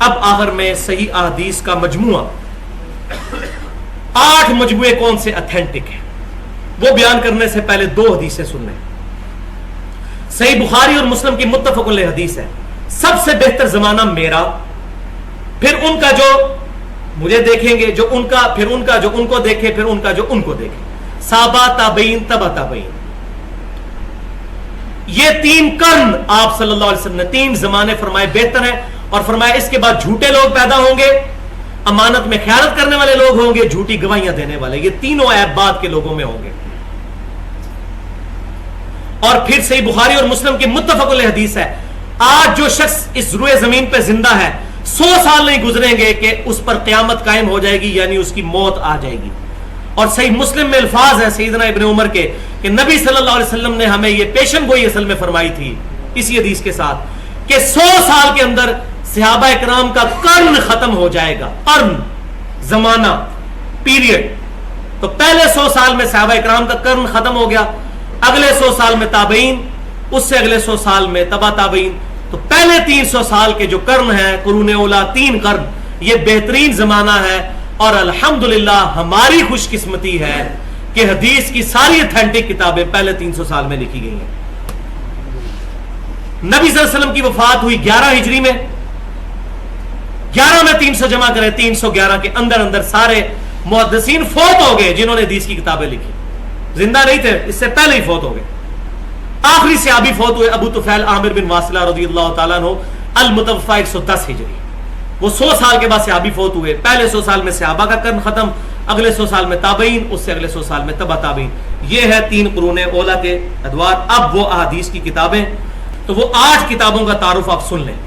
اب آخر میں صحیح احادیث کا مجموعہ 8 مجموعے کون سے اتھینٹک ہیں وہ بیان کرنے سے پہلے 2 حدیثیں سن لیں. صحیح بخاری اور مسلم کی متفق علیہ حدیث ہے, سب سے بہتر زمانہ میرا, پھر ان کا جو مجھے دیکھیں گے, جو ان کا, پھر ان کا جو ان کو دیکھے, پھر ان کا جو ان کو دیکھے, صحابہ تابعین تبع تابعین. یہ 3 قرن آپ صلی اللہ علیہ وسلم نے 3 زمانے فرمائے بہتر ہیں, اور فرمایا اس کے بعد جھوٹے لوگ پیدا ہوں گے, امانت میں خیانت کرنے والے لوگ ہوں گے, جھوٹی گواہیاں دینے والے, یہ تینوں عیب بعد کے لوگوں میں ہوں گے. اور پھر صحیح بخاری اور مسلم کی متفق علیہ حدیث ہے, آج جو شخص اس روئے زمین پہ زندہ ہے 100 سال نہیں گزریں گے کہ اس پر قیامت قائم ہو جائے گی, یعنی اس کی موت آ جائے گی. اور صحیح مسلم میں الفاظ ہیں سیدنا ابن عمر کے کہ نبی صلی اللہ علیہ وسلم نے ہمیں یہ پیشن گوئی اصل میں فرمائی تھی اسی حدیث کے ساتھ کہ 100 سال کے اندر صحابہ اکرام کا قرن ختم ہو جائے گا, قرن زمانہ پیریڈ. تو پہلے 100 سال میں صحابہ اکرام کا قرن ختم ہو گیا, اگلے 100 سال میں تابعین, اس سے اگلے 100 سال میں تبع تابعین. تو پہلے 300 سال کے جو قرن ہیں قرون اولا 3 قرن, یہ بہترین زمانہ ہے. اور الحمدللہ ہماری خوش قسمتی ہے کہ حدیث کی ساری اتھینٹک کتابیں پہلے 300 سال میں لکھی گئی ہیں. نبی صلی اللہ علیہ وسلم کی وفات ہوئی 11 ہجری میں, 11 میں 300 جمع کریں, 311 کے اندر اندر سارے محدثین فوت ہو گئے جنہوں نے حدیث کی کتابیں لکھی, زندہ نہیں تھے, اس سے پہلے ہی فوت ہو گئے. آخری صحابی فوت ہوئے ابو طفیل عامر بن واصلہ رضی اللہ تعالیٰ عنہ, المتوفی 110 ہجری. وہ 100 سال کے بعد صحابی فوت ہوئے. پہلے 100 سال میں صحابہ کا قرن ختم, اگلے 100 سال میں تابعین, اس سے اگلے 100 سال میں تبع تابعین. یہ ہے 3 قرون اولا کے ادوار. اب وہ احادیث کی کتابیں, تو وہ 8 کتابوں کا تعارف آپ سن لیں.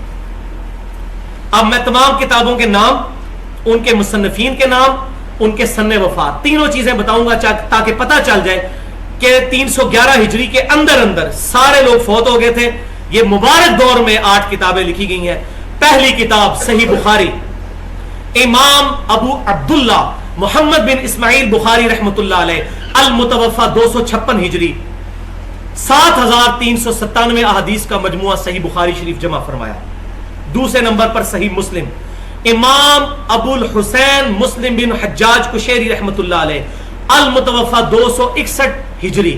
اب میں تمام کتابوں کے نام, ان کے مصنفین کے نام, ان کے سن وفات, تینوں چیزیں بتاؤں گا تاکہ پتہ چل جائے کہ 311 ہجری کے اندر اندر سارے لوگ فوت ہو گئے تھے. یہ مبارک دور میں 8 کتابیں لکھی گئی ہیں. پہلی کتاب صحیح بخاری, امام ابو عبداللہ محمد بن اسماعیل بخاری رحمۃ اللہ علیہ, المتوفی 256 ہجری, 7397 احادیث کا مجموعہ صحیح بخاری شریف جمع فرمایا. دوسرے نمبر پر صحیح مسلم, امام ابو الحسین مسلم بن حجاج قشیری رحمۃ اللہ علیہ, المتوفی 261 ہجری,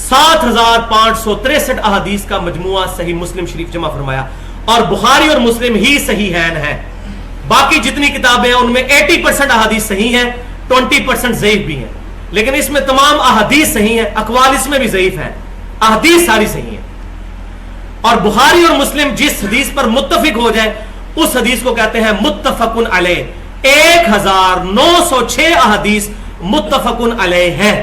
7563 احادیث کا مجموعہ صحیح مسلم شریف جمع فرمایا. اور بخاری اور مسلم ہی صحیحین ہیں, باقی جتنی کتابیں ہیں ان میں 80% احادیث صحیح ہیں, 20% ضعیف بھی ہیں, لیکن اس میں تمام احادیث صحیح ہیں, اقوال اس میں بھی ضعیف ہیں, احادیث ساری صحیح ہیں. اور بخاری اور مسلم جس حدیث پر متفق ہو جائے اس حدیث کو کہتے ہیں متفق علیہ. 1906 احادیث متفق علیہ ہیں,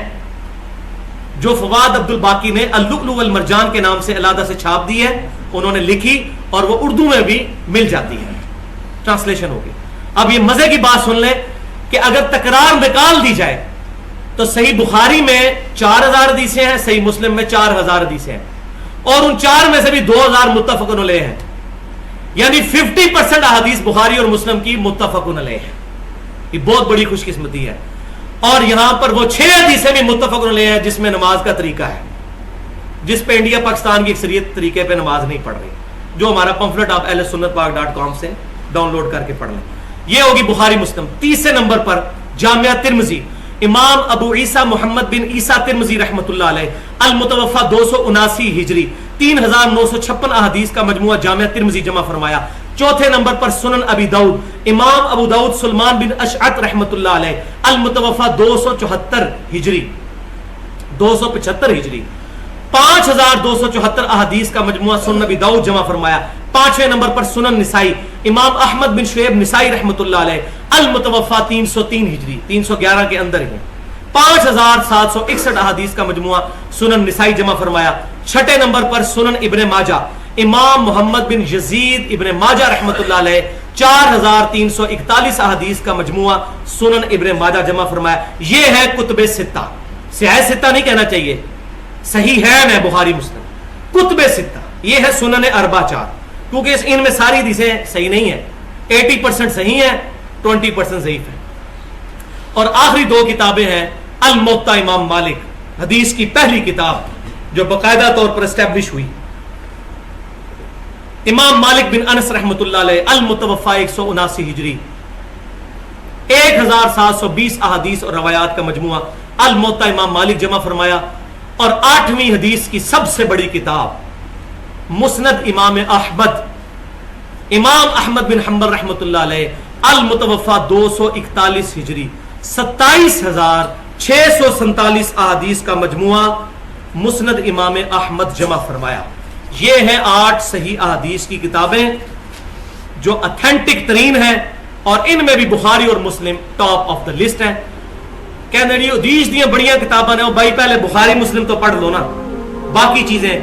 جو فواد عبد الباقی نے اللؤلؤ والمرجان کے نام سے علیحدہ سے چھاپ دی ہے, انہوں نے لکھی, اور وہ اردو میں بھی مل جاتی ہے, ٹرانسلیشن ہوگی. اب یہ مزے کی بات سن لیں کہ اگر تکرار نکال دی جائے تو صحیح بخاری میں 4000 حدیثیں ہیں, صحیح مسلم میں 4000 حدیثیں ہیں, اور ان 4 میں سے بھی 2000 متفق علیہ ہیں, یعنی 50% احادیث بخاری اور مسلم کی متفق علیہ ہے. یہ بہت بڑی خوش قسمتی ہے. اور یہاں پر وہ 6 حدیثیں بھی متفق علیہ ہیں جس میں نماز کا طریقہ ہے, جس پہ انڈیا پاکستان کی اکثریت طریقے پہ نماز نہیں پڑھ رہی, جو ہمارا پمفلٹ آپ ahlsunnatpak.com سے ڈاؤن لوڈ کر کے پڑھ لیں. یہ ہوگی بخاری مسلم. تیسرے نمبر پر جامعہ ترمذی, امام ابو عیسیٰ محمد بن عیسیٰ ترمذی رحمۃ اللہ علیہ, المتوفی 279 ہجری, 3956 احادیث کا مجموعہ جامعہ ترمذی جمع فرمایا. چوتھے نمبر پر سنن ابی داؤد, امام ابو داؤد سلمان بن اشعث رحمۃ اللہ علیہ, المتوفی 274 ہجری, 275 ہجری, 5274 احادیث کا مجموعہ سنن ابی داؤد جمع فرمایا. پانچویں نمبر پر سنن نسائی, امام احمد بن شعیب نسائی رحمۃ اللہ علیہ, المتوفی 303 ہجری, 311 کے اندر ہی, 5761 احادیث کا مجموعہ سنن نسائی جمع فرمایا. چھٹے نمبر پر سنن ابن ماجہ, امام محمد بن یزید ابن ماجہ رحمۃ اللہ علیہ, 4341 احادیث کا مجموعہ سنن ابن ماجہ جمع فرمایا. یہ ہے کتب ستہ, سیاہ ستہ نہیں کہنا چاہیے, صحیحین ہے بخاری مسلم, کتب ستہ. یہ ہے سنن اربع 4, کیونکہ ان میں ساری حدیثیں صحیح نہیں ہیں, 80% صحیح ہیں, 20% ضعیف ہیں. اور آخری 2 کتابیں ہیں الموطا امام مالک, حدیث کی پہلی کتاب جو باقاعدہ طور پر اسٹیبلش ہوئی, امام مالک بن انس رحمۃ اللہ علیہ المتوفا 179 ہجری 1720 احادیث اور روایات کا مجموعہ الموطا امام مالک جمع فرمایا، اور 8ویں حدیث کی سب سے بڑی کتاب مسند امام احمد بن حنبل رحمۃ اللہ علیہ المتوفا 241 ہجری 27,647 احادیث کا مجموعہ مسند امام احمد جمع فرمایا۔ یہ ہیں 8 صحیح احادیث کی کتابیں جو اتھینٹک ترین ہیں، اور ان میں بھی بخاری اور مسلم ٹاپ آف دا لسٹ ہیں۔ کہنے لئے حدیث دیاں بڑیاں کتابیں ہیں، بھائی پہلے بخاری مسلم تو پڑھ لو نا، باقی چیزیں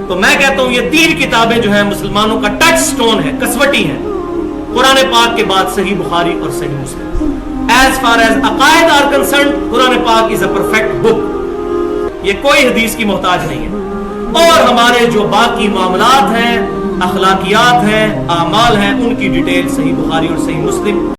تو میں کہتا ہوں یہ 3 کتابیں جو ہیں مسلمانوں کا ٹچ سٹون ہے، کسوٹی ہیں، قرآن پاک کے بعد صحیح بخاری اور صحیح مسلم۔ ایز فار ایز عقائد آر کنسرنڈ، قرآن پاک از اے پرفیکٹ بک، یہ کوئی حدیث کی محتاج نہیں ہے۔ اور ہمارے جو باقی معاملات ہیں، اخلاقیات ہیں، اعمال ہیں، ان کی ڈیٹیل صحیح بخاری اور صحیح مسلم